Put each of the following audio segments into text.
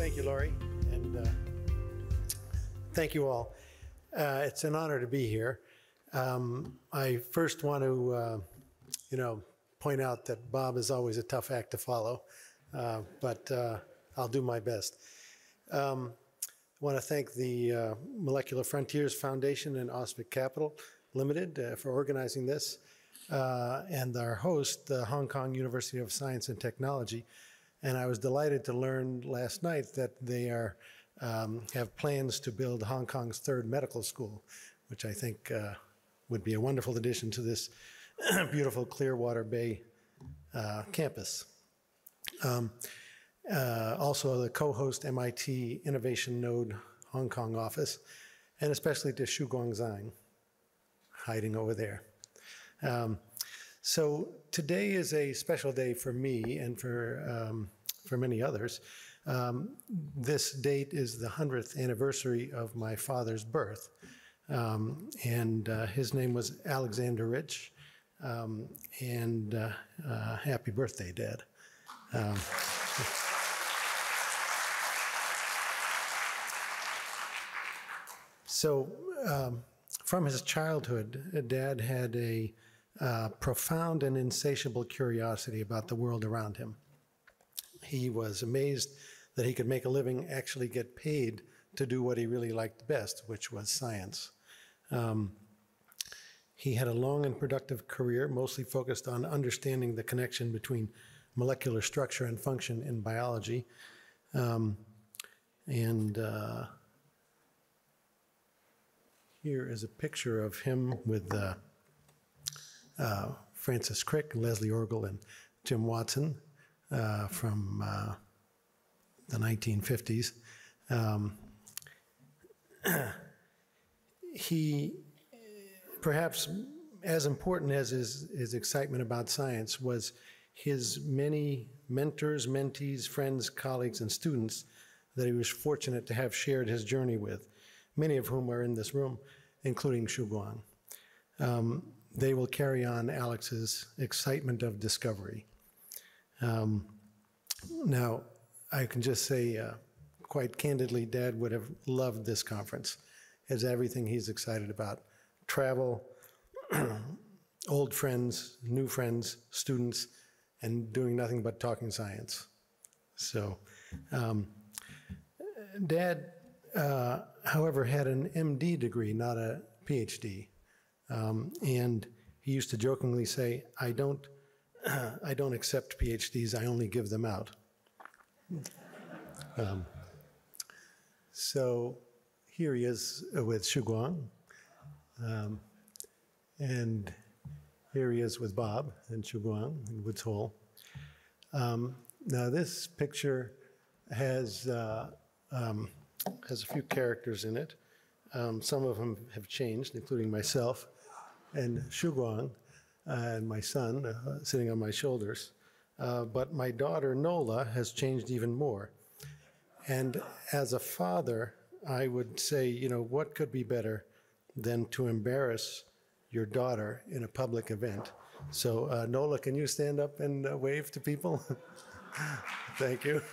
Thank you, Laurie, and thank you all. It's an honor to be here. I first want to, point out that Bob is always a tough act to follow, but I'll do my best. I want to thank the Molecular Frontiers Foundation and Auspic Capital Limited for organizing this, and our host, the Hong Kong University of Science and Technology. And I was delighted to learn last night that they have plans to build Hong Kong's third medical school, which I think would be a wonderful addition to this beautiful Clearwater Bay campus. Also, the co-host MIT Innovation Node Hong Kong office, and especially to Xu Guangzhang, hiding over there. So today is a special day for me and for many others. This date is the 100th anniversary of my father's birth, and his name was Alexander Rich, and happy birthday, Dad. So from his childhood, Dad had a profound and insatiable curiosity about the world around him. He was amazed that he could make a living, actually get paid to do what he really liked best, which was science. He had a long and productive career, mostly focused on understanding the connection between molecular structure and function in biology. Here is a picture of him with Francis Crick, Leslie Orgel, and Jim Watson from the 1950s. He, perhaps as important as his excitement about science, was his many mentors, mentees, friends, colleagues, and students that he was fortunate to have shared his journey with, many of whom are in this room, including Xu Guang. They will carry on Alex's excitement of discovery. Now, I can just say quite candidly, Dad would have loved this conference. It's everything he's excited about. Travel, old friends, new friends, students, and doing nothing but talking science. So, Dad, however, had an MD degree, not a PhD. And he used to jokingly say, I don't accept PhDs, I only give them out. So here he is with Xu Guang, and here he is with Bob and Xu Guang in Woods Hole. Now this picture has a few characters in it. Some of them have changed, including myself and Xu Guang and my son sitting on my shoulders. But my daughter, Nola, has changed even more. And as a father, I would say, what could be better than to embarrass your daughter in a public event? So Nola, can you stand up and wave to people? Thank you.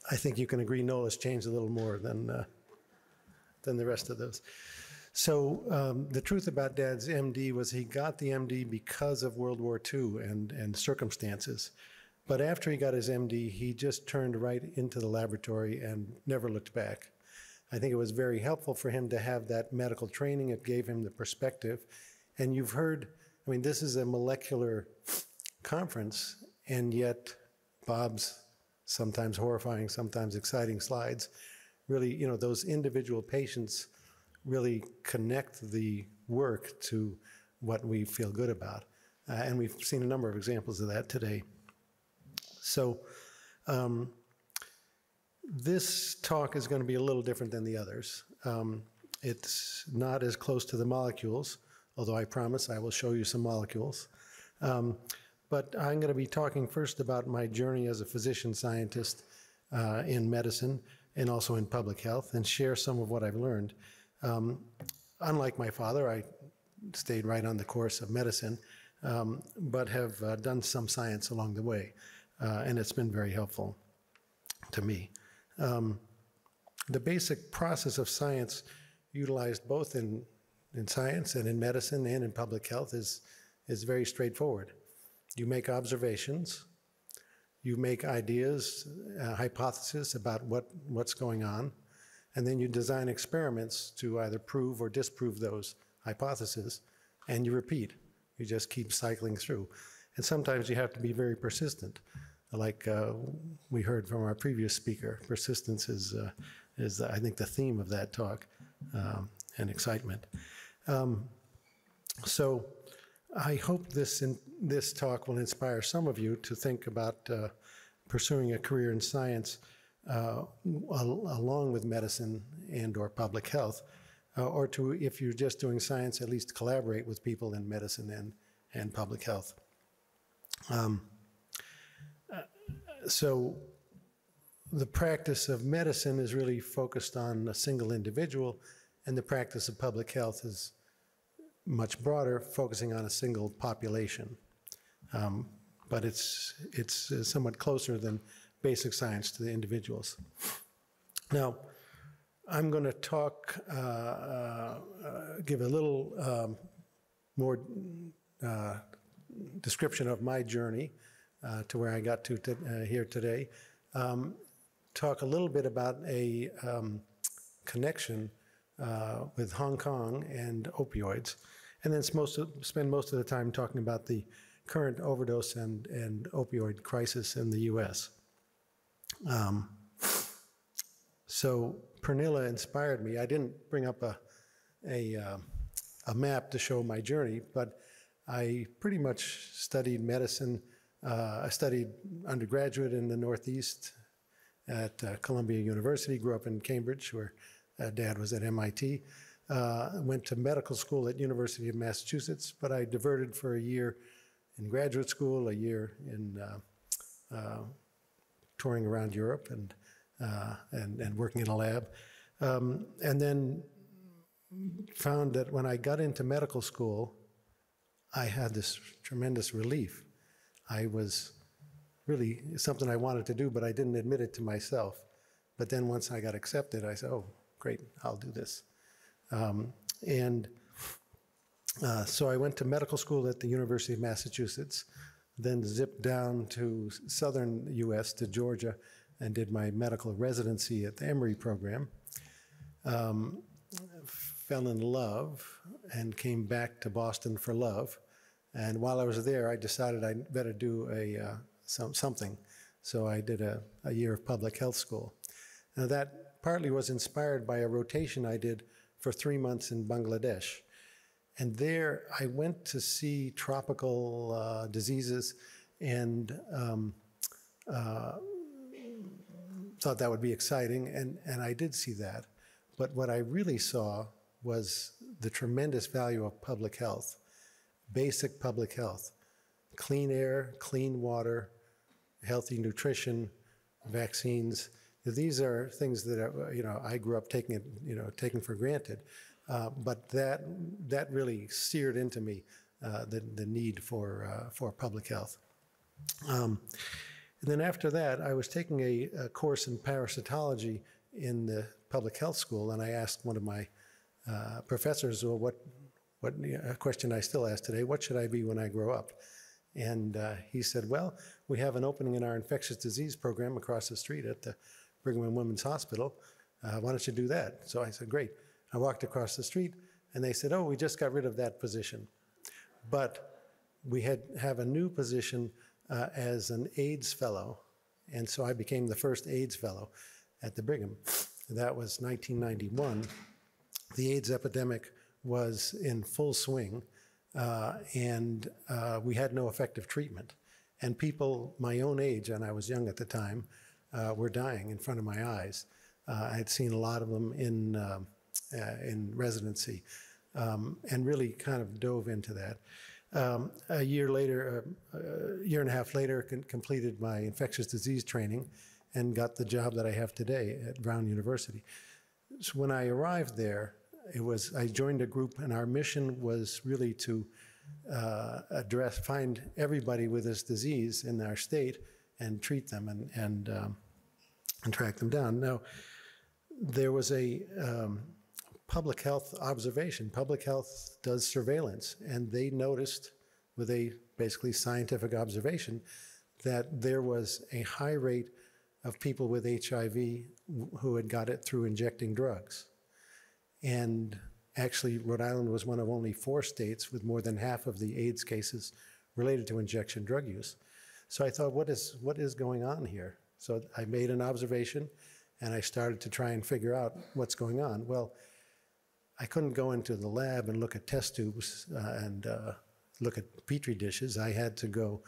I think you can agree Nola's changed a little more than the rest of those. So the truth about Dad's MD was he got the MD because of World War II and circumstances. But after he got his MD, he just turned right into the laboratory and never looked back. I think it was very helpful for him to have that medical training. It gave him the perspective. And you've heard, this is a molecular conference, and yet Bob's sometimes horrifying, sometimes exciting slides, really, those individual patients really connect the work to what we feel good about. And we've seen a number of examples of that today. So this talk is going to be a little different than the others. It's not as close to the molecules, although I promise I will show you some molecules. But I'm going to be talking first about my journey as a physician scientist in medicine and also in public health, and share some of what I've learned. Unlike my father, I stayed right on the course of medicine, but have done some science along the way, and it's been very helpful to me. The basic process of science utilized both in science and in medicine and in public health is very straightforward. You make observations, you make ideas, hypotheses about what's going on, and then you design experiments to either prove or disprove those hypotheses, and you repeat. You just keep cycling through. And sometimes you have to be very persistent. Like we heard from our previous speaker, persistence is I think, the theme of that talk, and excitement. So I hope this talk will inspire some of you to think about pursuing a career in science along with medicine and or public health, or to, if you're just doing science, at least collaborate with people in medicine and public health. So the practice of medicine is really focused on a single individual, and the practice of public health is much broader, focusing on a single population. But it's somewhat closer than basic science to the individuals. Now, I'm going to talk, give a little more description of my journey to where I got to here today. Talk a little bit about a connection with Hong Kong and opioids, and then spend most of the time talking about the current overdose and opioid crisis in the U.S. So Pernilla inspired me. I didn't bring up a map to show my journey, but I pretty much studied medicine. I studied undergraduate in the Northeast at Columbia University, grew up in Cambridge, where Dad was at MIT. Went to medical school at University of Massachusetts, but I diverted for a year in graduate school, a year in touring around Europe and working in a lab. And then found that when I got into medical school, I had this tremendous relief. I was really something I wanted to do, but I didn't admit it to myself. But then once I got accepted, I said, oh, great, I'll do this. So I went to medical school at the University of Massachusetts, then zipped down to southern US to Georgia and did my medical residency at the Emory program. Fell in love and came back to Boston for love. And while I was there, I decided I'd better do something. So I did a year of public health school. Now that partly was inspired by a rotation I did for 3 months in Bangladesh. And there I went to see tropical diseases and thought that would be exciting, and I did see that. But what I really saw was the tremendous value of public health, basic public health, clean air, clean water, healthy nutrition, vaccines. These are things that I grew up taking for granted, but that really seared into me the need for public health. And then after that, I was taking a course in parasitology in the public health school, and I asked one of my professors, well, a question I still ask today, what should I be when I grow up? And he said, well, we have an opening in our infectious disease program across the street at the Brigham and Women's Hospital. Why don't you do that? So I said, great. I walked across the street, and they said, oh, we just got rid of that position. But we have a new position as an AIDS fellow, and so I became the first AIDS fellow at the Brigham. That was 1991. The AIDS epidemic was in full swing, and we had no effective treatment. And people my own age, and I was young at the time, were dying in front of my eyes. I had seen a lot of them in residency, and really kind of dove into that. A year and a half later, completed my infectious disease training and got the job that I have today at Brown University. So when I arrived there, I joined a group, and our mission was really to find everybody with this disease in our state and treat them and track them down. Now, there was a public health observation. Public health does surveillance, and they noticed with a basically scientific observation that there was a high rate of people with HIV who had got it through injecting drugs. And actually, Rhode Island was one of only 4 states with more than half of the AIDS cases related to injection drug use. So I thought, what is going on here? So I made an observation, and I started to try and figure out what's going on. Well, I couldn't go into the lab and look at test tubes and look at Petri dishes. I had to go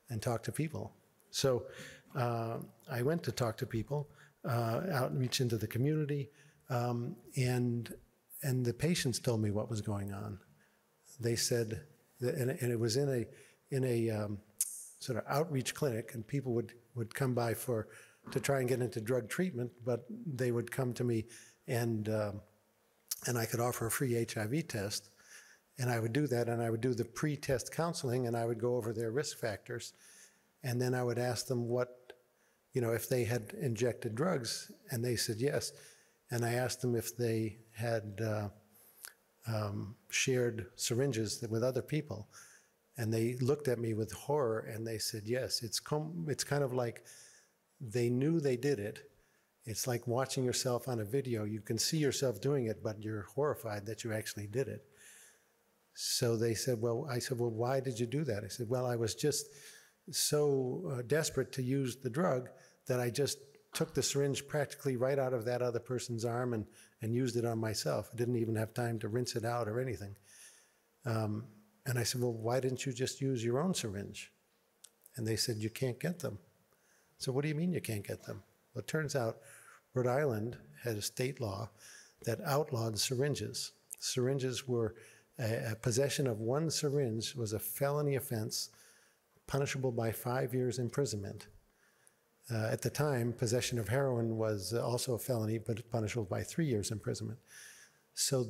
and talk to people. So I went to talk to people, outreach into the community, and the patients told me what was going on. They said, and it was in a sort of outreach clinic, and people would come by to try and get into drug treatment, but they would come to me and I could offer a free HIV test, and I would do that, and I would do the pre-test counseling, and I would go over their risk factors, and then I would ask them if they had injected drugs, and they said yes, and I asked them if they had shared syringes with other people, and they looked at me with horror, and they said yes. It's kind of like they knew they did it. It's like watching yourself on a video. You can see yourself doing it, but you're horrified that you actually did it. So they said, I said, why did you do that? I said, well, I was just so desperate to use the drug that I just took the syringe practically right out of that other person's arm and used it on myself. I didn't even have time to rinse it out or anything. And I said, well, why didn't you just use your own syringe? And they said, you can't get them. So what do you mean you can't get them? Well, it turns out Rhode Island had a state law that outlawed syringes. Syringes were, a possession of one syringe was a felony offense punishable by 5 years imprisonment. At the time, possession of heroin was also a felony, but punishable by 3 years imprisonment. So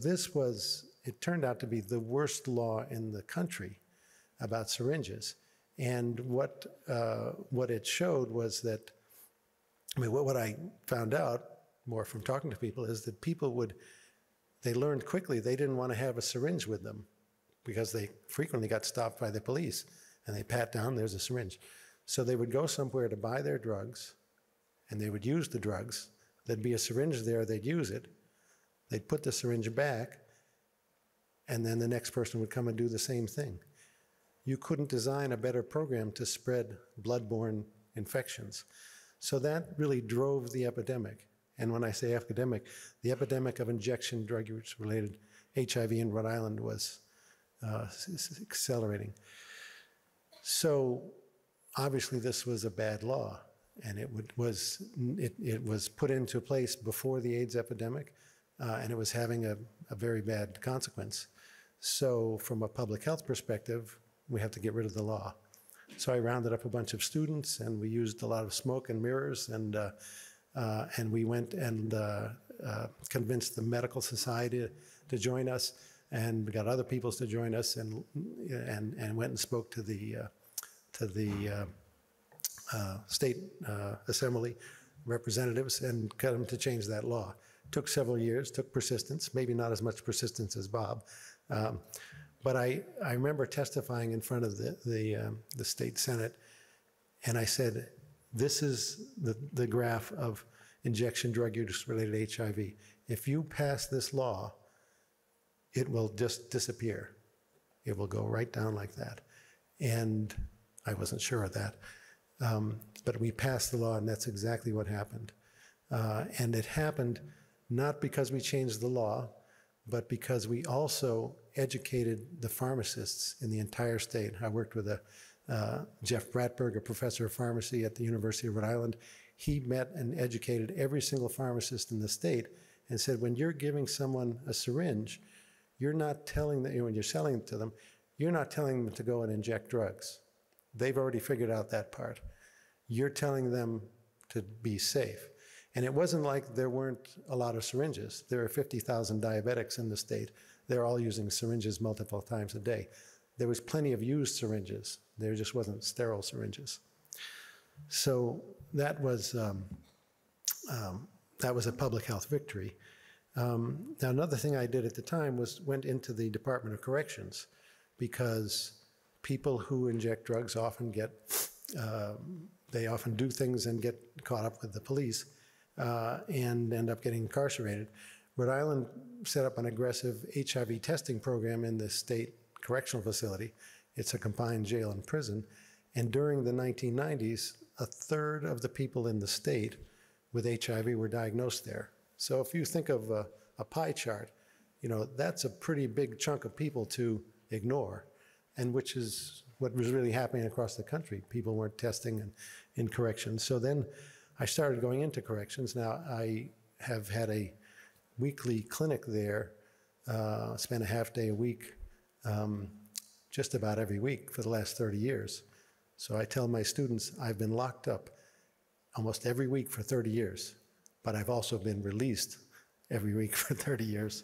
it turned out to be the worst law in the country about syringes. And what it showed was that, what I found out more from talking to people is that they learned quickly they didn't want to have a syringe with them because they frequently got stopped by the police and they pat down, there's a syringe. So they would go somewhere to buy their drugs and they would use the drugs. There'd be a syringe there, they'd use it. They'd put the syringe back and then the next person would come and do the same thing. You couldn't design a better program to spread bloodborne infections. So that really drove the epidemic. And when I say epidemic, the epidemic of injection drug use-related HIV in Rhode Island was accelerating. So obviously this was a bad law, and it was put into place before the AIDS epidemic, and it was having a very bad consequence. So from a public health perspective, we have to get rid of the law. So I rounded up a bunch of students, and we used a lot of smoke and mirrors, and we went and convinced the medical society to join us, and we got other people to join us, and went and spoke to the state assembly representatives and got them to change that law. Took several years, took persistence, maybe not as much persistence as Bob. But I remember testifying in front of the state senate, and I said, this is the graph of injection drug use-related HIV. If you pass this law, it will just disappear. It will go right down like that. And I wasn't sure of that. But we passed the law, and that's exactly what happened. And it happened not because we changed the law, but because we also educated the pharmacists in the entire state. I worked with Jeff Bratberg, a professor of pharmacy at the University of Rhode Island. He met and educated every single pharmacist in the state and said, when you're giving someone a syringe, you're not telling them, when you're selling it to them, you're not telling them to go and inject drugs. They've already figured out that part. You're telling them to be safe. And it wasn't like there weren't a lot of syringes. There are 50,000 diabetics in the state. They're all using syringes multiple times a day. there was plenty of used syringes. There just wasn't sterile syringes. So that was a public health victory. Now, another thing I did at the time was went into the Department of Corrections, because people who inject drugs often get, they often do things and get caught up with the police and end up getting incarcerated. Rhode Island set up an aggressive HIV testing program in the state correctional facility. It's a combined jail and prison. And during the 1990s, a third of the people in the state with HIV were diagnosed there. So if you think of a pie chart, you know, that's a pretty big chunk of people to ignore, and which is what was really happening across the country. People weren't testing in corrections. So then I started going into corrections. Now I have had a weekly clinic there, spent a half day a week, just about every week for the last 30 years. So I tell my students, I've been locked up almost every week for 30 years, but I've also been released every week for 30 years.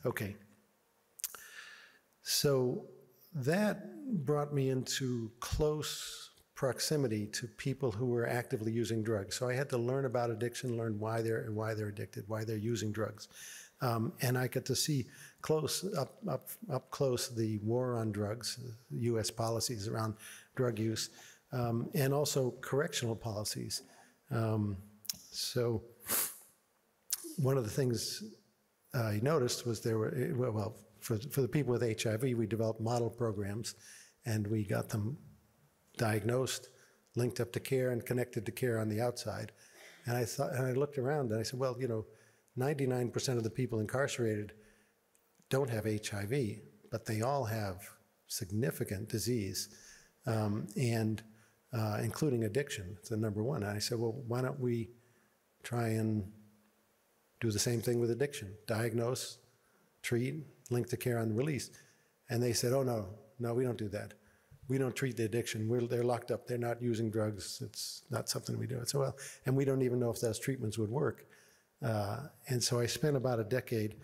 Okay. So that brought me into close proximity to people who were actively using drugs. So I had to learn about addiction, learn why they're addicted, why they're using drugs. And I get to see up close the war on drugs, U.S. policies around drug use, and also correctional policies. So one of the things I noticed was there were, well, for the people with HIV, we developed model programs, and we got them diagnosed, linked up to care, and connected to care on the outside. And I thought, and I looked around and I said, well, you know, 99% of the people incarcerated don't have HIV, but they all have significant disease, including addiction. It's the number one. And I said, well, why don't we try and do the same thing with addiction? Diagnose, treat, link to care on release. And they said, oh, no, we don't do that. We don't treat the addiction. They're locked up. They're not using drugs. It's not something we do. I said, well, and we don't even know if those treatments would work. And so I spent about a decade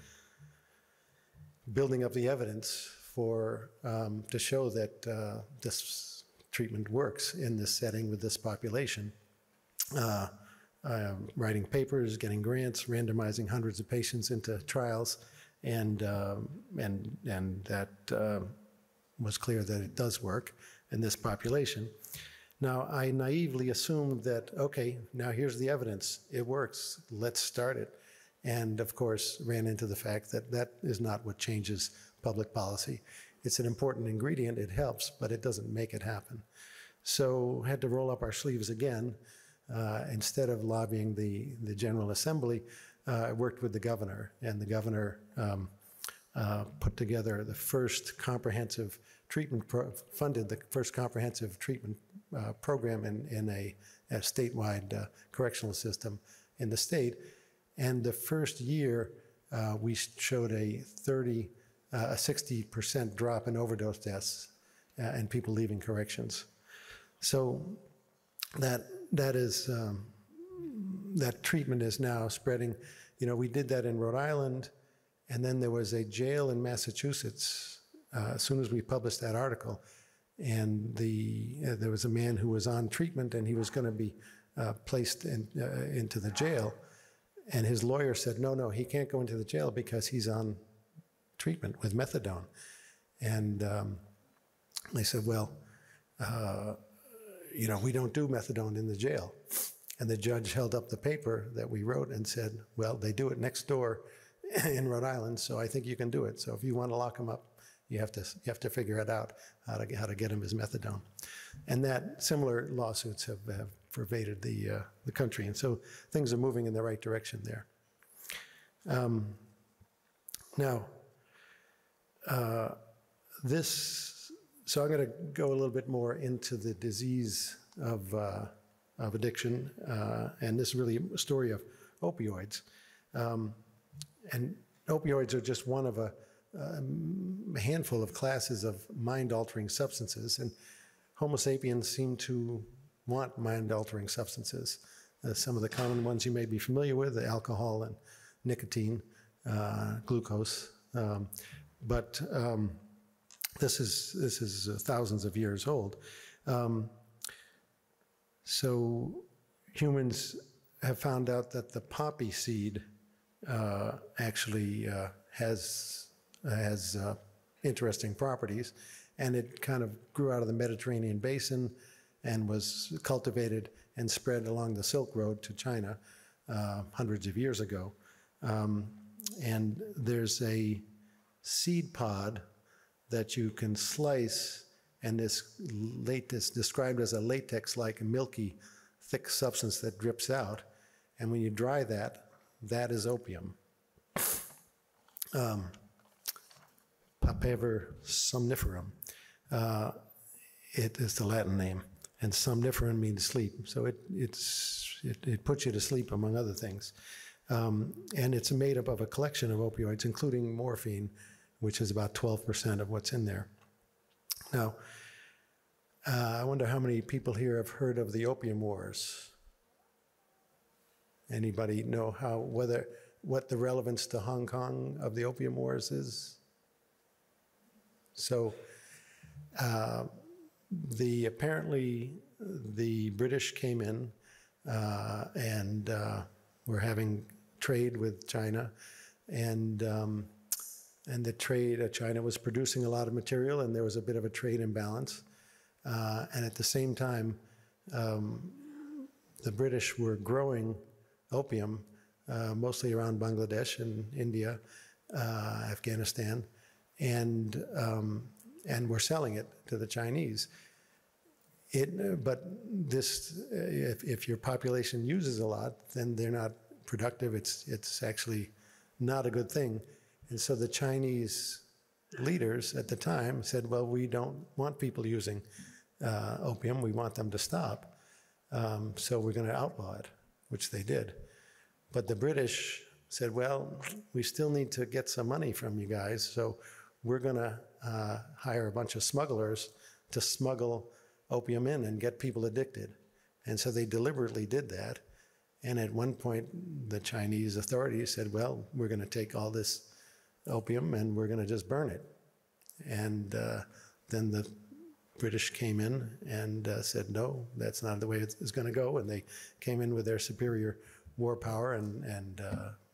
building up the evidence for, to show that this treatment works in this setting with this population. Writing papers, getting grants, randomizing hundreds of patients into trials, and that was clear that it does work in this population. Now, I naively assumed that, okay, now here's the evidence. It works. Let's start it. And, of course, ran into the fact that that is not what changes public policy. It's an important ingredient. It helps, but it doesn't make it happen. So had to roll up our sleeves again. Instead of lobbying the General Assembly, I worked with the governor, and the governor put together the first comprehensive treatment, funded the first comprehensive treatment program in a statewide correctional system in the state. And the first year, we showed a 60% drop in overdose deaths and people leaving corrections. So that treatment is now spreading. You know, we did that in Rhode Island, and then there was a jail in Massachusetts as soon as we published that article, and there was a man who was on treatment, and he was going to be placed into the jail, and his lawyer said, no, he can't go into the jail because he's on treatment with methadone. And they said, well, you know, we don't do methadone in the jail. And the judge held up the paper that we wrote and said, well, they do it next door in Rhode Island, so I think you can do it. So if you want to lock him up, you have to figure it out, how to get him his methadone. And that similar lawsuits have pervaded the country. And so things are moving in the right direction there. So I'm going to go a little bit more into the disease of addiction, and this is really a story of opioids. And opioids are just one of a handful of classes of mind-altering substances, and Homo sapiens seem to want mind-altering substances. Some of the common ones you may be familiar with, alcohol and nicotine, glucose, but This is thousands of years old. So humans have found out that the poppy seed actually has interesting properties, and it kind of grew out of the Mediterranean basin and was cultivated and spread along the Silk Road to China hundreds of years ago. And there's a seed pod that you can slice, and this is described as a latex-like milky thick substance that drips out, and when you dry that, that is opium. Papaver somniferum. It is the Latin name, and somniferum means sleep, so it puts you to sleep, among other things. And it's made up of a collection of opioids, including morphine, which is about 12% of what's in there. Now, I wonder how many people here have heard of the opium wars? Anybody know what the relevance to Hong Kong of the opium wars is? So, apparently the British came in and were having trade with China, and the trade, China was producing a lot of material, and there was a bit of a trade imbalance. And at the same time, the British were growing opium, mostly around Bangladesh and India, Afghanistan, and were selling it to the Chinese. But this, if your population uses a lot, then they're not productive. It's actually not a good thing. And so the Chinese leaders at the time said, well, we don't want people using opium. We want them to stop. So we're going to outlaw it, which they did. But the British said, well, we still need to get some money from you guys, so we're going to hire a bunch of smugglers to smuggle opium in and get people addicted. And so they deliberately did that. And at one point, the Chinese authorities said, well, we're going to take all this opium and we're going to just burn it. And then the British came in and said, no, that's not the way it's going to go. And they came in with their superior war power and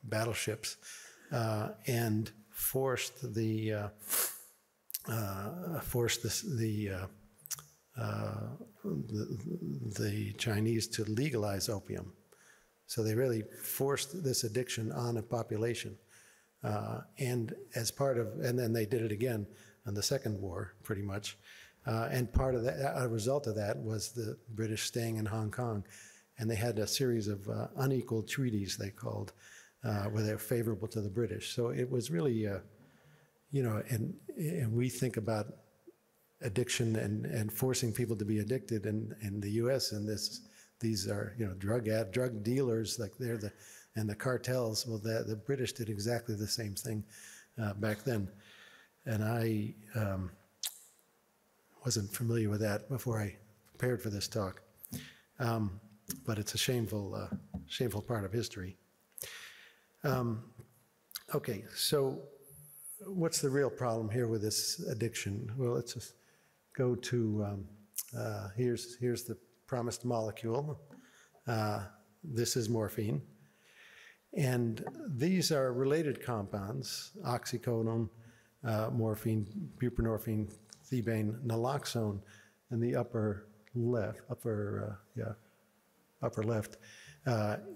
battleships and forced the Chinese to legalize opium. So they really forced this addiction on a population. And as part of, and then they did it again in the Second War, pretty much. And part of that, a result of that was the British staying in Hong Kong. And they had a series of unequal treaties, they called, where they were favorable to the British. So it was really, and we think about addiction and forcing people to be addicted in the U.S. and these are drug dealers, like and the cartels. Well, the British did exactly the same thing back then, and I wasn't familiar with that before I prepared for this talk, but it's a shameful part of history. Okay, so what's the real problem here with this addiction? Well, let's just go to here's the promised molecule. This is morphine. And these are related compounds: oxycodone, morphine, buprenorphine, thebaine, naloxone, in the upper left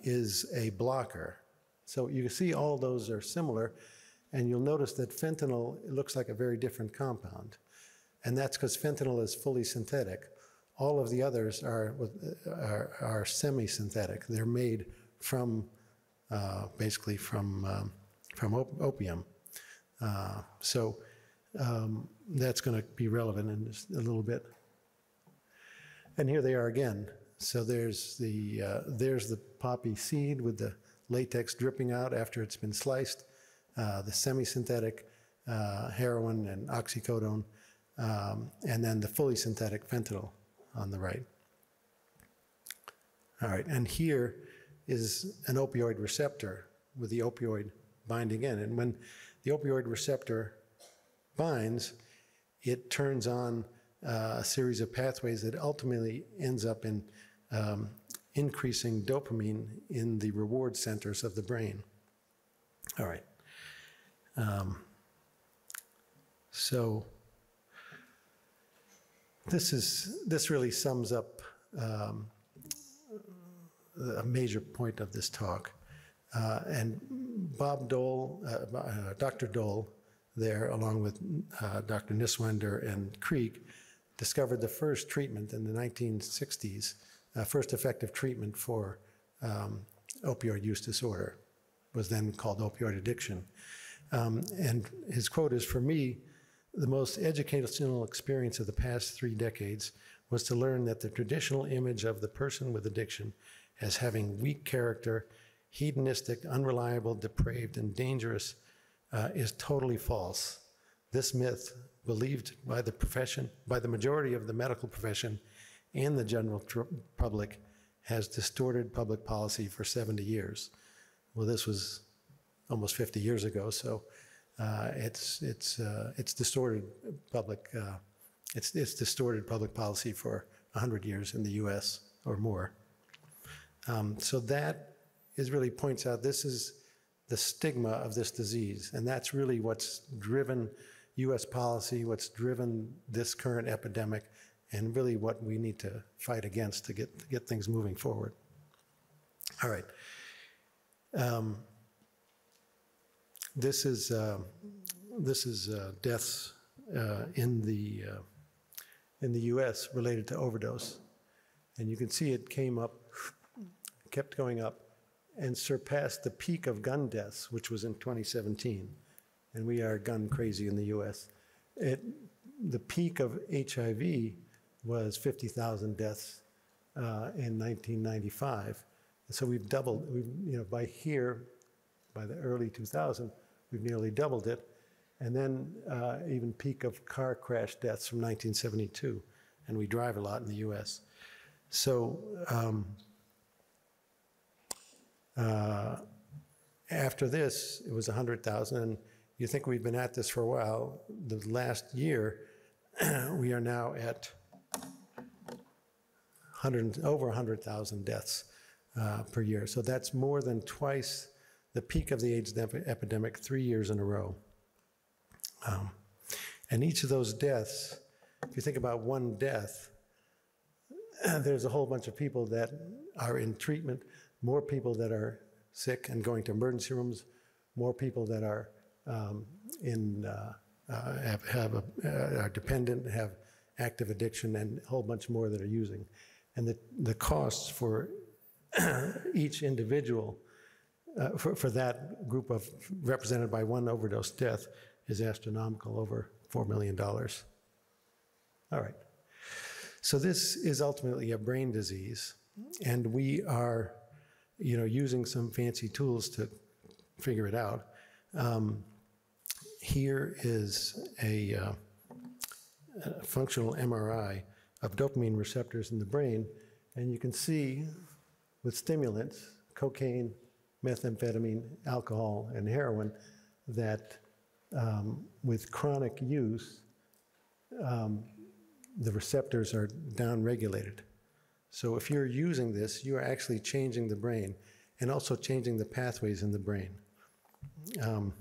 is a blocker. So you can see all those are similar, and you'll notice that fentanyl looks like a very different compound. And that's because fentanyl is fully synthetic. All of the others are semi-synthetic. They're made from, basically from opium. So that's going to be relevant in just a little bit. And here they are again. So there's the poppy seed with the latex dripping out after it's been sliced, the semi-synthetic heroin and oxycodone, and then the fully synthetic fentanyl on the right. All right, and here is an opioid receptor with the opioid binding in. And when the opioid receptor binds, it turns on a series of pathways that ultimately ends up in increasing dopamine in the reward centers of the brain. All right. So this really sums up a major point of this talk. And Bob Dole, Dr. Dole there, along with Dr. Niswander and Krieg, discovered the first treatment in the 1960s, first effective treatment for opioid use disorder, was then called opioid addiction. And his quote is, "For me, the most educational experience of the past 3 decades was to learn that the traditional image of the person with addiction as having weak character, hedonistic, unreliable, depraved, and dangerous is totally false. This myth, believed by the profession, by the majority of the medical profession and the general public, has distorted public policy for 70 years. Well, this was almost 50 years ago, so it's distorted public it's distorted public policy for 100 years in the U.S. or more. So that really points out this is the stigma of this disease, and that's really what's driven U.S. policy, what's driven this current epidemic, and really what we need to fight against to get things moving forward. All right. This is deaths in the U.S. related to overdose, and you can see it came up, kept going up, and surpassed the peak of gun deaths, which was in 2017, and we are gun crazy in the U.S. The peak of HIV was 50,000 deaths in 1995, so we've doubled. By the early 2000s, we've nearly doubled it. And then even peak of car crash deaths from 1972, and we drive a lot in the U.S. So after this, it was 100,000, and you think we've been at this for a while. The last year, we are now at over 100,000 deaths per year. So that's more than twice the peak of the AIDS epidemic 3 years in a row. And each of those deaths, if you think about one death, there's a whole bunch of people that are in treatment, more people that are sick and going to emergency rooms, more people that are are dependent, have active addiction, and a whole bunch more that are using. And the costs for each individual, for that group of represented by one overdose death, is astronomical, over $4 million. All right. So this is ultimately a brain disease, and we are, using some fancy tools to figure it out. Here is a functional MRI of dopamine receptors in the brain, and you can see with stimulants, cocaine, methamphetamine, alcohol, and heroin, that with chronic use, the receptors are downregulated. So if you're using this, you are actually changing the brain and also changing the pathways in the brain. Now,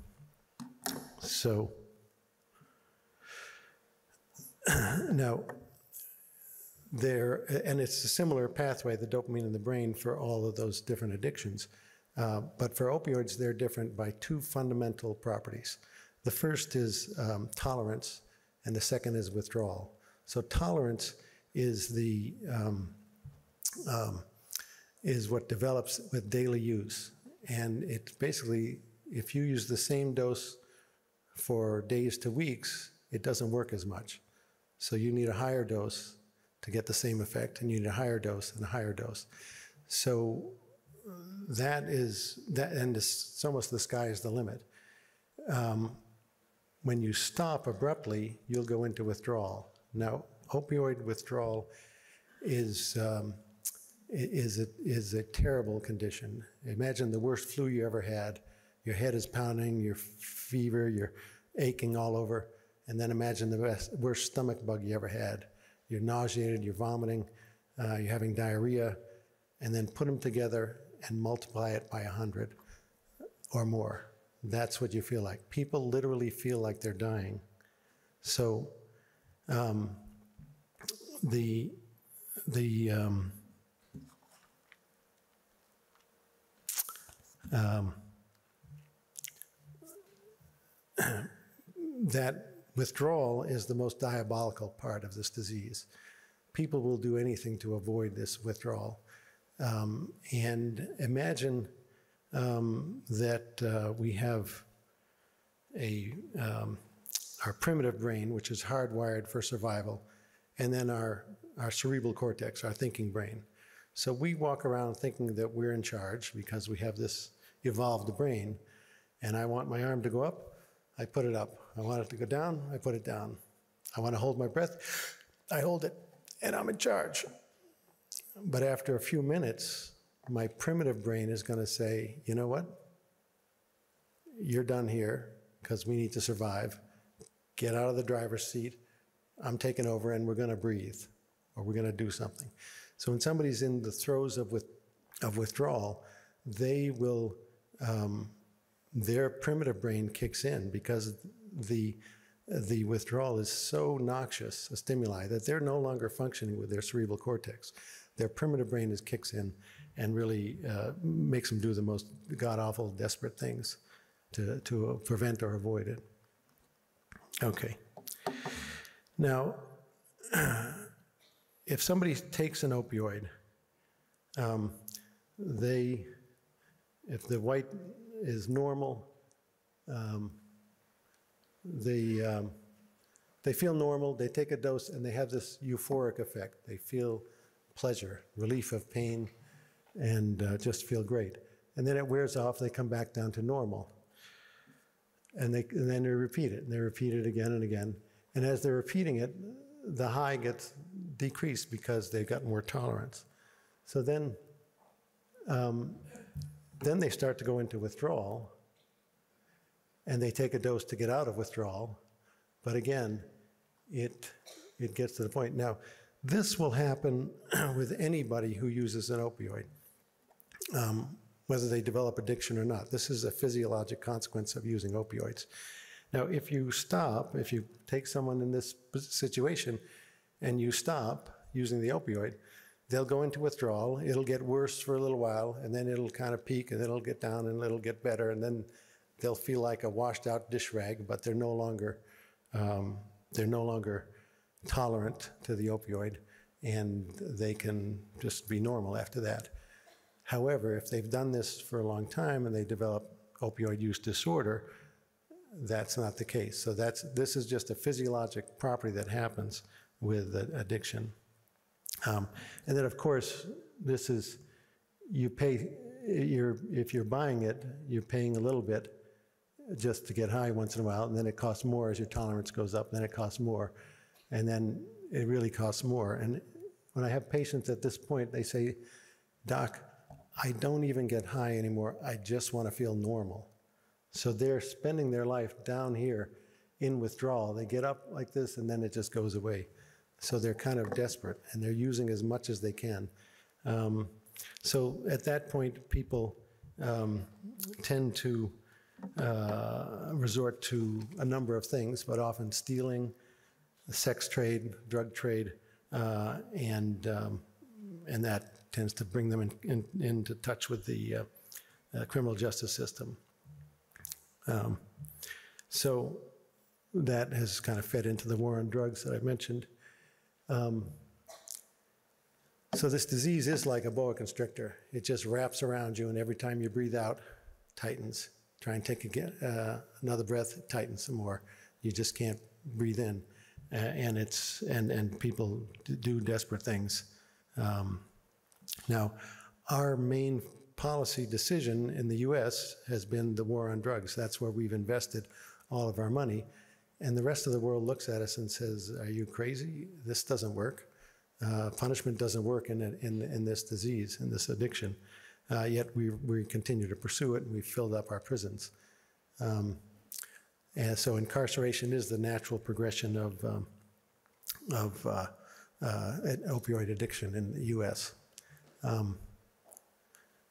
and it's a similar pathway, the dopamine in the brain, for all of those different addictions. But for opioids, they're different by 2 fundamental properties. The first is tolerance, and the second is withdrawal. So tolerance is is what develops with daily use, and it's basically, if you use the same dose for days to weeks, it doesn't work as much. So you need a higher dose to get the same effect, and you need a higher dose and a higher dose. So and it's almost the sky is the limit. When you stop abruptly, you'll go into withdrawal. Now, opioid withdrawal is a terrible condition. Imagine the worst flu you ever had. Your head is pounding, your fever, you're aching all over, and then imagine the worst stomach bug you ever had. You're nauseated, you're vomiting, you're having diarrhea, and then put them together and multiply it by 100 or more. That's what you feel like. People literally feel like they're dying. So that withdrawal is the most diabolical part of this disease. People will do anything to avoid this withdrawal. And imagine that we have our primitive brain, which is hardwired for survival, and then our cerebral cortex, our thinking brain. So we walk around thinking that we're in charge because we have this evolved brain, and I want my arm to go up, I put it up. I want it to go down, I put it down. I want to hold my breath, I hold it, and I'm in charge. But after a few minutes, my primitive brain is going to say, you know what? You're done here because we need to survive. Get out of the driver's seat. I'm taking over and we're going to breathe or we're going to do something. So when somebody's in the throes of withdrawal, they will, their primitive brain kicks in because the withdrawal is so noxious a stimuli that they're no longer functioning with their cerebral cortex. Their primitive brain kicks in and really makes them do the most god-awful, desperate things to prevent or avoid it. Okay. Now, if somebody takes an opioid, if the white is normal, they feel normal, they take a dose, and they have this euphoric effect. They feel pleasure, relief of pain, and just feel great. And then it wears off, they come back down to normal. And then they repeat it, and they repeat it again and again. And as they're repeating it, the high gets decreased because they've got more tolerance. So then they start to go into withdrawal, and they take a dose to get out of withdrawal. But again, it gets to the point. Now, this will happen with anybody who uses an opioid, whether they develop addiction or not. This is a physiologic consequence of using opioids. Now, if you take someone in this situation and you stop using the opioid, they'll go into withdrawal, it'll get worse for a little while, and then it'll kind of peak, and then it'll get down, and it'll get better, and then they'll feel like a washed out dish rag, but they're no longer tolerant to the opioid, and they can just be normal after that. However, if they've done this for a long time and they develop opioid use disorder, that's not the case. So this is just a physiologic property that happens with addiction. And then, of course, this is, if you're buying it, you're paying a little bit just to get high once in a while, and then it costs more as your tolerance goes up, then it costs more, and then it really costs more. And when I have patients at this point, they say, "Doc, I don't even get high anymore, I just want to feel normal." So they're spending their life down here in withdrawal. They get up like this and then it just goes away. So they're kind of desperate and they're using as much as they can. So at that point, people tend to resort to a number of things, but often stealing, the sex trade, drug trade, and that tends to bring them into touch with the criminal justice system. So that has kind of fed into the war on drugs that I've mentioned. So this disease is like a boa constrictor. It just wraps around you, and every time you breathe out, tightens. Try and take another breath, it tightens some more. You just can't breathe in, and people do desperate things. Now, our main policy decision in the U.S. has been the war on drugs. That's where we've invested all of our money. And the rest of the world looks at us and says, "Are you crazy? This doesn't work. Punishment doesn't work in this disease, in this addiction." Yet we continue to pursue it, and we've filled up our prisons. And so incarceration is the natural progression of an opioid addiction in the U.S.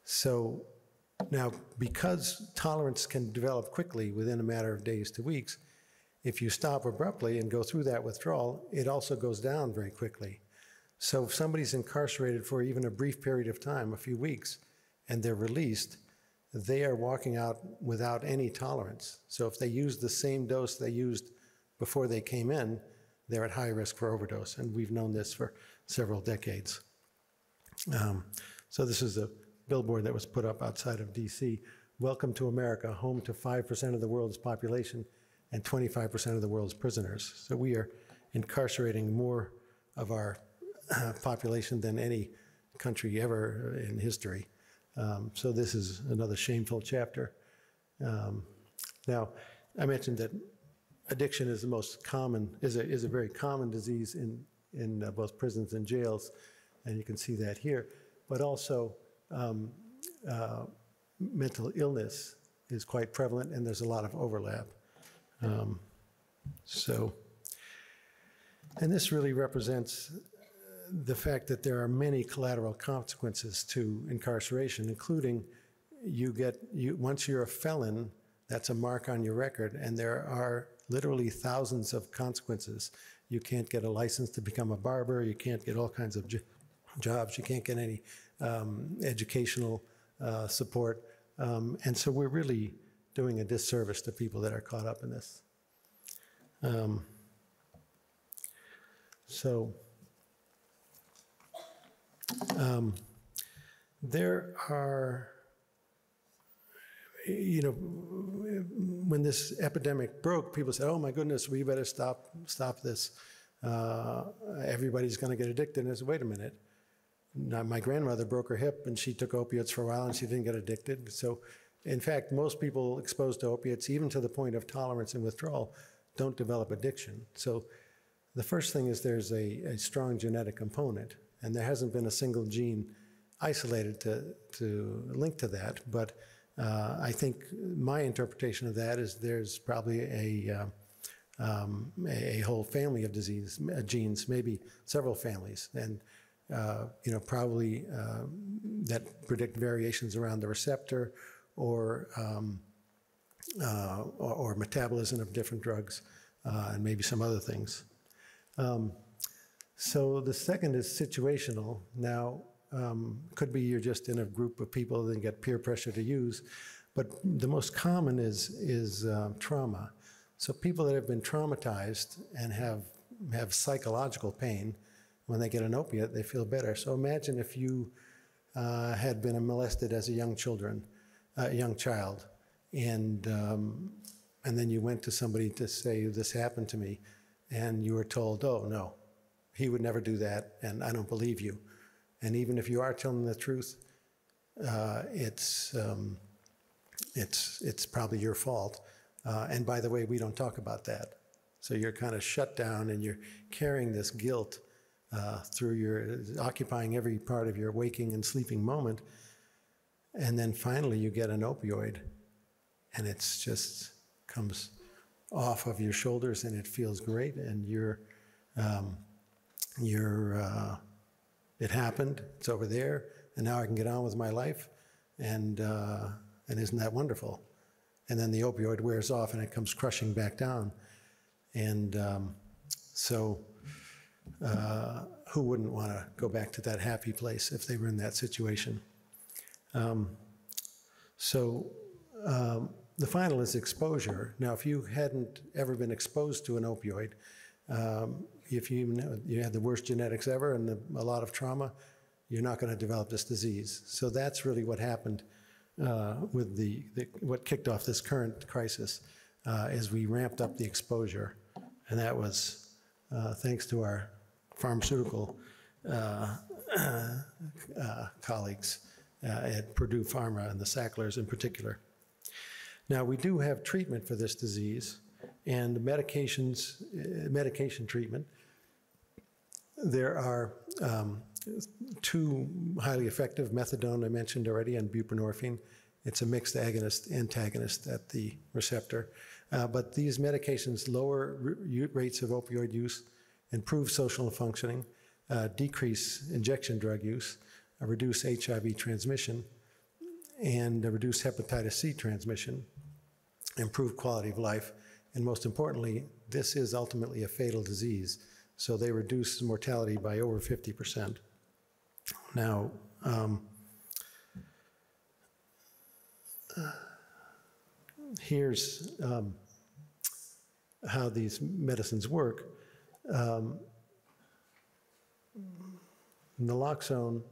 So now, because tolerance can develop quickly within a matter of days to weeks, if you stop abruptly and go through that withdrawal, it also goes down very quickly. So if somebody's incarcerated for even a brief period of time, a few weeks, and they're released, they are walking out without any tolerance. So if they use the same dose they used before they came in, they're at high risk for overdose, and we've known this for several decades. So this is a billboard that was put up outside of DC. Welcome to America, home to 5% of the world's population and 25% of the world's prisoners. So we are incarcerating more of our population than any country ever in history. So this is another shameful chapter. Now, I mentioned that addiction is the most common, is a very common disease in both prisons and jails, and you can see that here. But also, mental illness is quite prevalent, and there's a lot of overlap. And this really represents the fact that there are many collateral consequences to incarceration, including once you're a felon, that's a mark on your record, and there are literally thousands of consequences. You can't get a license to become a barber, you can't get all kinds of jobs, you can't get any educational support, and so we're really doing a disservice to people that are caught up in this. There are, when this epidemic broke, people said, oh my goodness, we better stop this. Everybody's gonna get addicted. And I said, wait a minute. Now, my grandmother broke her hip and she took opiates for a while and she didn't get addicted. So in fact, most people exposed to opiates, even to the point of tolerance and withdrawal, don't develop addiction. So the first thing is there's a strong genetic component, and there hasn't been a single gene isolated to link to that, but I think my interpretation of that is there's probably a whole family of genes, maybe several families, and probably that predict variations around the receptor or metabolism of different drugs, and maybe some other things. So the second is situational. Now, could be you're just in a group of people that get peer pressure to use, but the most common is trauma. So people that have been traumatized and have psychological pain, when they get an opiate, they feel better. So imagine if you had been molested as a young child, and then you went to somebody to say, this happened to me, and you were told, oh no, he would never do that, and I don't believe you. And even if you are telling the truth, it's probably your fault. And by the way, we don't talk about that. So you're kind of shut down, and you're carrying this guilt occupying every part of your waking and sleeping moment. And then finally you get an opioid, and it's just comes off of your shoulders, and it feels great, and it happened, it's over there, and now I can get on with my life, and isn't that wonderful? And then the opioid wears off and it comes crushing back down. And who wouldn't want to go back to that happy place if they were in that situation? The final is exposure. Now, if you hadn't ever been exposed to an opioid, if you had the worst genetics ever and a lot of trauma, you're not going to develop this disease. So that's really what happened with what kicked off this current crisis, is we ramped up the exposure, and that was thanks to our pharmaceutical colleagues at Purdue Pharma and the Sacklers in particular. Now, we do have treatment for this disease, and medication treatment. There are two highly effective, methadone I mentioned already, and buprenorphine. It's a mixed agonist-antagonist at the receptor. But these medications lower rates of opioid use, improve social functioning, decrease injection drug use, reduce HIV transmission, and reduce hepatitis C transmission, improve quality of life, and most importantly, this is ultimately a fatal disease, so they reduce mortality by over 50%. Now, here's how these medicines work. Naloxone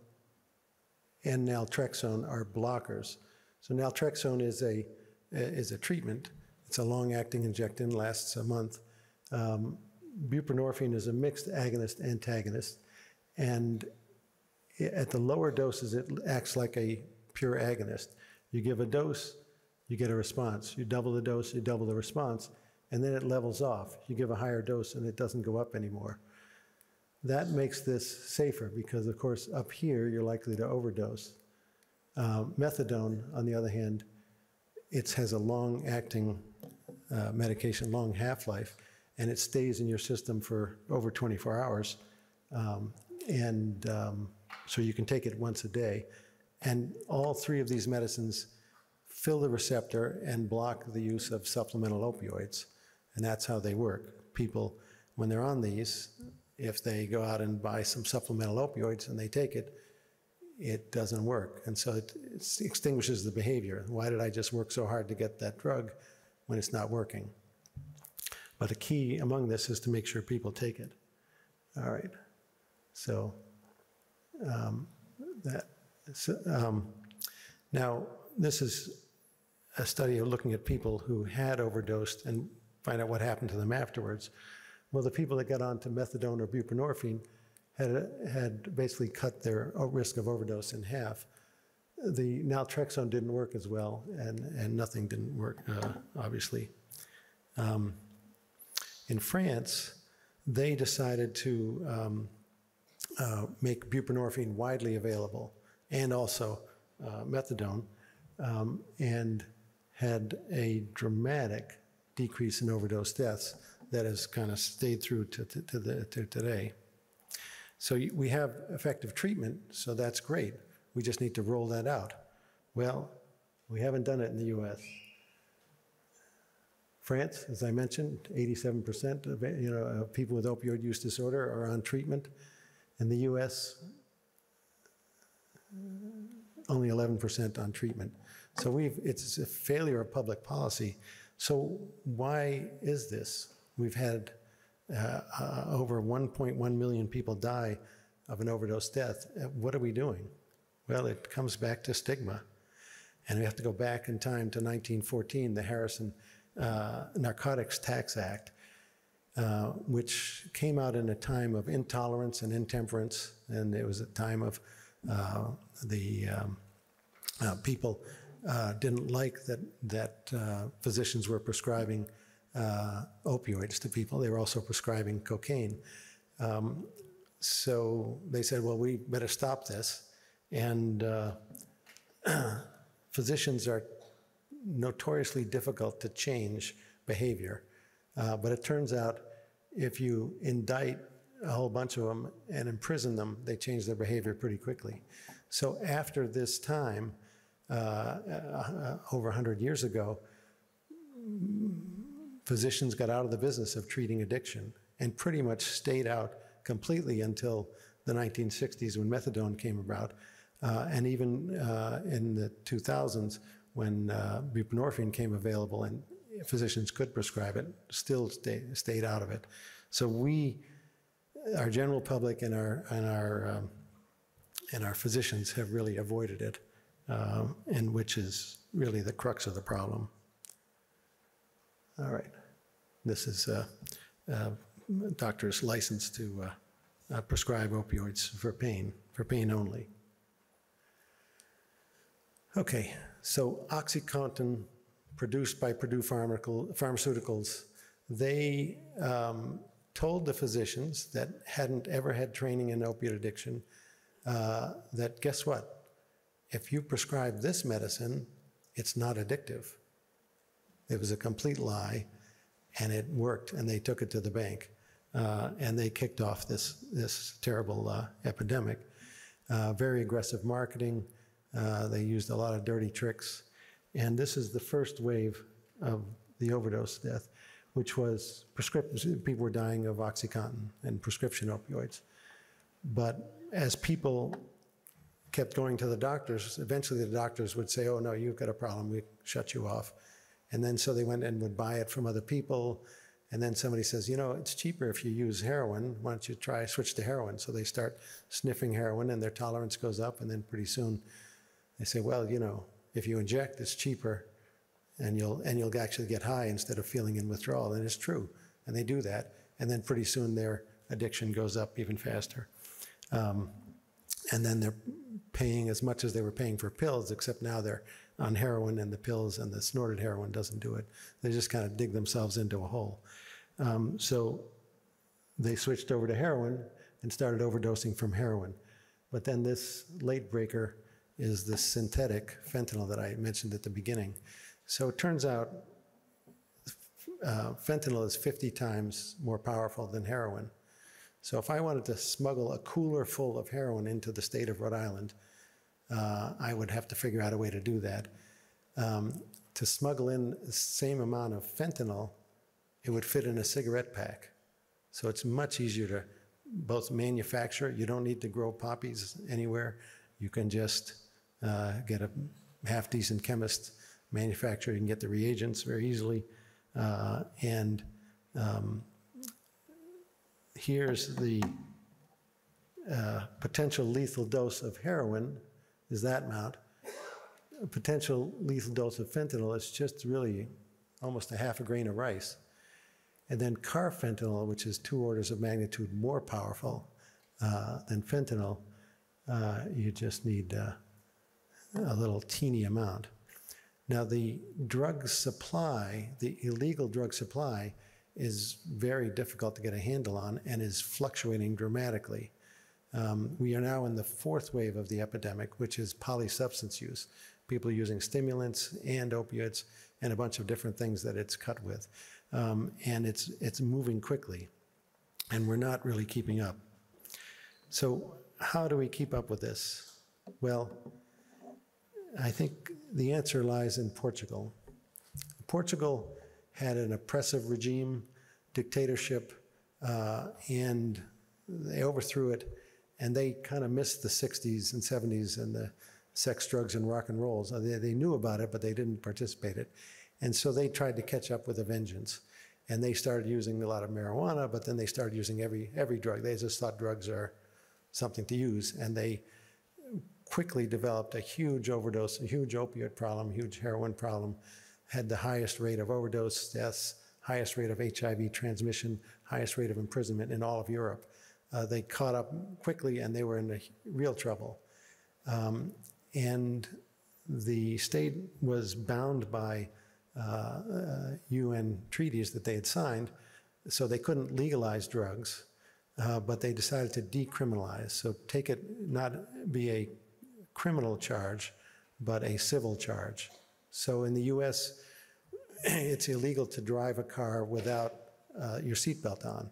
and naltrexone are blockers. So naltrexone is a treatment. It's a long-acting injectant, lasts a month. Buprenorphine is a mixed agonist-antagonist, and at the lower doses, it acts like a pure agonist. You give a dose, you get a response. You double the dose, you double the response, and then it levels off. You give a higher dose, and it doesn't go up anymore. That makes this safer because, of course, up here, you're likely to overdose. Methadone, on the other hand, it has a long-acting medication, long half-life, and it stays in your system for over 24 hours. So you can take it once a day. And all three of these medicines fill the receptor and block the use of supplemental opioids. And that's how they work. People, when they're on these, if they go out and buy some supplemental opioids and they take it, it doesn't work. And so it extinguishes the behavior. Why did I just work so hard to get that drug when it's not working? But the key among this is to make sure people take it. All right. So, now this is a study of looking at people who had overdosed and find out what happened to them afterwards. Well, the people that got onto methadone or buprenorphine had basically cut their risk of overdose in half. The naltrexone didn't work as well, and nothing didn't work, obviously. In France, they decided to make buprenorphine widely available, and also methadone, and had a dramatic decrease in overdose deaths that has kind of stayed through to today. So we have effective treatment, so that's great. We just need to roll that out. Well, we haven't done it in the US. France, as I mentioned, 87% of people with opioid use disorder are on treatment. In the US, only 11% on treatment. So it's a failure of public policy. So why is this? We've had over 1.1 million people die of an overdose death. What are we doing? Well, it comes back to stigma. And we have to go back in time to 1914, the Harrison Narcotics Tax Act, which came out in a time of intolerance and intemperance. And it was a time of people didn't like that physicians were prescribing opioids to people. They were also prescribing cocaine. So they said, well, we better stop this. And physicians are notoriously difficult to change behavior. But it turns out if you indict a whole bunch of them and imprison them, they change their behavior pretty quickly. So after this time, over 100 years ago, physicians got out of the business of treating addiction and pretty much stayed out completely until the 1960s when methadone came about. And even in the 2000s when buprenorphine came available and physicians could prescribe it, still stayed out of it. So our general public and our physicians have really avoided it, and which is really the crux of the problem. All right, this is a doctor's license to prescribe opioids for pain only. Okay, so OxyContin, produced by Purdue Pharmaceuticals, they told the physicians that hadn't ever had training in opiate addiction that guess what? If you prescribe this medicine, it's not addictive. It was a complete lie, and it worked, and they took it to the bank. And they kicked off this terrible epidemic. Very aggressive marketing. They used a lot of dirty tricks. And this is the first wave of the overdose death, which was prescription. People were dying of OxyContin and prescription opioids. But as people kept going to the doctors, eventually the doctors would say, oh, no, you've got a problem, we shut you off. And then so they went and would buy it from other people. And then somebody says, you know, it's cheaper if you use heroin. Why don't you switch to heroin? So they start sniffing heroin and their tolerance goes up. And then pretty soon they say, well, you know, if you inject, it's cheaper and you'll actually get high instead of feeling in withdrawal. And it's true. And they do that. And then pretty soon their addiction goes up even faster. And then they're paying as much as they were paying for pills, except now they're on heroin, and the pills and the snorted heroin doesn't do it. They just kind of dig themselves into a hole. So they switched over to heroin and started overdosing from heroin. But then this late breaker is the synthetic fentanyl that I mentioned at the beginning. So it turns out fentanyl is 50 times more powerful than heroin. So if I wanted to smuggle a cooler full of heroin into the state of Rhode Island, I would have to figure out a way to do that. To smuggle in the same amount of fentanyl, it would fit in a cigarette pack. So it's much easier to both manufacture. You don't need to grow poppies anywhere. You can just get a half-decent chemist manufacturer. You can get the reagents very easily. Here's the potential lethal dose of heroin is that amount. A potential lethal dose of fentanyl is just really almost a half a grain of rice. And then carfentanil, which is 2 orders of magnitude more powerful than fentanyl, you just need a little teeny amount. Now the drug supply, the illegal drug supply, is very difficult to get a handle on and is fluctuating dramatically. We are now in the 4th wave of the epidemic, which is polysubstance use. People using stimulants and opioids and a bunch of different things that it's cut with. And it's moving quickly, and we're not really keeping up. So how do we keep up with this? Well, I think the answer lies in Portugal. Portugal had an oppressive regime, dictatorship, and they overthrew it, and they kind of missed the 60s and 70s and the sex, drugs, and rock and rolls. They knew about it, but they didn't participate in it. And so they tried to catch up with a vengeance. And they started using a lot of marijuana, but then they started using every drug. They just thought drugs are something to use. And they quickly developed a huge overdose, a huge opioid problem, huge heroin problem, had the highest rate of overdose deaths, highest rate of HIV transmission, highest rate of imprisonment in all of Europe. They caught up quickly, and they were in real trouble. And the state was bound by UN treaties that they had signed, so they couldn't legalize drugs, but they decided to decriminalize. So take it, not be a criminal charge, but a civil charge. So in the US, it's illegal to drive a car without your seatbelt on.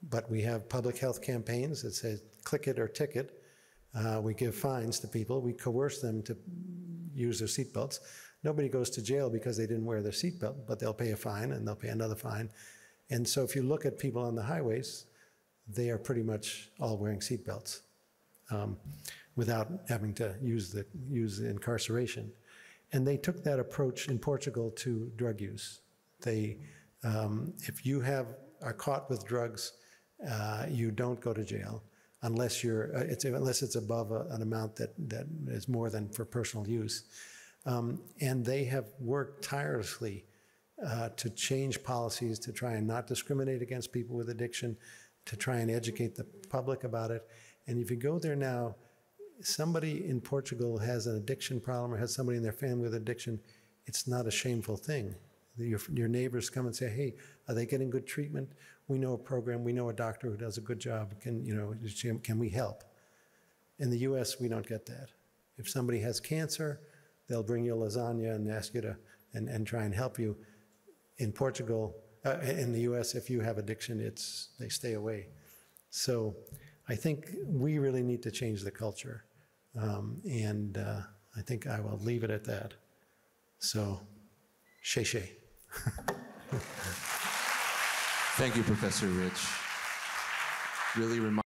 But we have public health campaigns that say click it or ticket. We give fines to people. We coerce them to use their seatbelts. Nobody goes to jail because they didn't wear their seatbelt, but they'll pay a fine and they'll pay another fine. And so if you look at people on the highways, they are pretty much all wearing seatbelts without having to use the incarceration. And they took that approach in Portugal to drug use. They, if you are caught with drugs, you don't go to jail unless unless it's above an amount that is more than for personal use. And they have worked tirelessly to change policies to try and not discriminate against people with addiction, to try and educate the public about it. And if you go there now, somebody in Portugal has an addiction problem or has somebody in their family with addiction, it's not a shameful thing. Your neighbors come and say, hey, are they getting good treatment? We know a program, we know a doctor who does a good job. Can we help? In the US, we don't get that. If somebody has cancer, they'll bring you lasagna and ask you to, and try and help you. In Portugal, in the US, if you have addiction, they stay away. So I think we really need to change the culture. And I think I will leave it at that. So, shay. Thank you, Professor Rich. Really